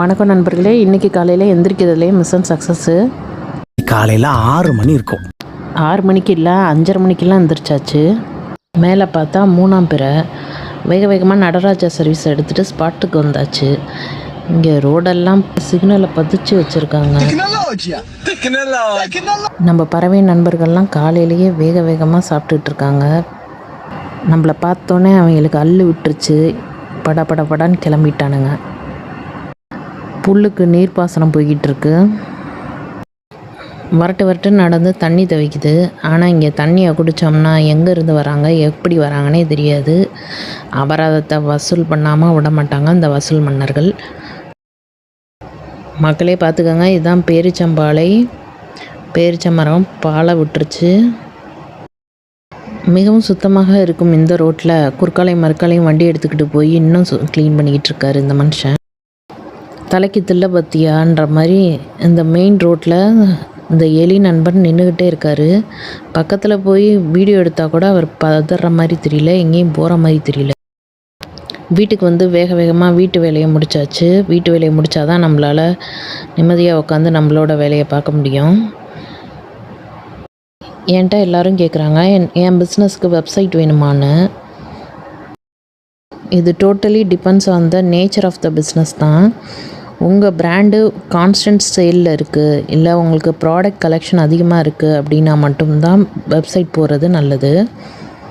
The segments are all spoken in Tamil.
வணக்கம் நண்பர்களே. இன்றைக்கி காலையில் எந்திரிக்கிறதுலேயே மிஷன் சக்ஸஸ்ஸு. காலையில் 6 மணி இருக்கும். 6 மணிக்கு இல்லை, 5:30 மணிக்கெல்லாம் எந்திரிச்சாச்சு. மேலே பார்த்தா 3ஆம் பிறை. வேக வேகமாக நடராஜா சர்வீஸ் எடுத்துகிட்டு ஸ்பாட்டுக்கு வந்தாச்சு. இங்கே ரோடெல்லாம் சிக்னலை பதிச்சு வச்சுருக்காங்க. நம்ம பறவை நண்பர்கள்லாம் காலையிலேயே வேக வேகமாக சாப்பிட்டுட்ருக்காங்க. நம்மளை பார்த்தோன்னே அவங்களுக்கு அள்ளு விட்டுருச்சு. படான்னு கிளம்பிட்டானுங்க. புல்லுக்கு நீர்ப்பாசனம் போய்கிட்டுருக்கு. வரட்டு நடந்து தண்ணி துவைக்குது. ஆனால் இங்கே தண்ணியை குடித்தோம்னா எங்கேருந்து வராங்க, எப்படி வராங்கன்னே தெரியாது. அபராதத்தை வசூல் பண்ணாமல் விட மாட்டாங்க இந்த வசூல் மன்னர்கள். மக்களே பார்த்துக்கோங்க, இதுதான் பேரிச்சம்பாலை. பேரிச்சமரம் பாலை விட்டுருச்சு. மிகவும் சுத்தமாக இருக்கும் இந்த ரோட்டில் குறுக்காலையும் மறுக்காலையும் வண்டி எடுத்துக்கிட்டு போய் இன்னும் க்ளீன் பண்ணிக்கிட்டு இருக்காரு இந்த மனுஷன். தலைக்கு தில்லை பத்தியான்ற மாதிரி இந்த மெயின் ரோட்டில் இந்த எலி நண்பன் நின்றுக்கிட்டே இருக்கார். பக்கத்தில் போய் வீடியோ எடுத்தால் கூட அவர் பதற மாதிரி தெரியல, எங்கேயும் போகிற மாதிரி தெரியல. வீட்டுக்கு வந்து வேக வேகமாக வீட்டு வேலையை முடித்தாச்சு. வீட்டு வேலையை முடித்தாதான் நம்மளால் நிம்மதியாக உட்காந்து நம்மளோட வேலையை பார்க்க முடியும். என்கிட்ட எல்லோரும் கேட்குறாங்க என் பிஸ்னஸ்க்கு வெப்சைட் வேணுமான்னு. இது totally depends on the nature of the business தான். உங்கள் பிராண்டு கான்ஸ்டன்ட் சேலில் இருக்குது, இல்லை உங்களுக்கு ப்ராடக்ட் கலெக்ஷன் அதிகமாக இருக்குது அப்படின்னா மட்டும்தான் வெப்சைட் போகிறது நல்லது.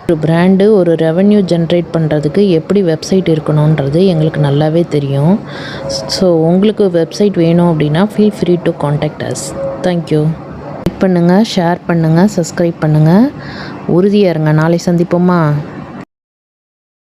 ஒரு பிராண்டு ஒரு ரெவென்யூ ஜென்ரேட் பண்ணுறதுக்கு எப்படி வெப்சைட் இருக்கணுன்றது எங்களுக்கு நல்லாவே தெரியும். ஸோ உங்களுக்கு வெப்சைட் வேணும் அப்படின்னா feel free to contact us. Thank you. Like பண்ணுங்கள், ஷேர் பண்ணுங்கள், சப்ஸ்கிரைப் பண்ணுங்கள். உறுதியாக இருங்க. நாளை சந்திப்போமா?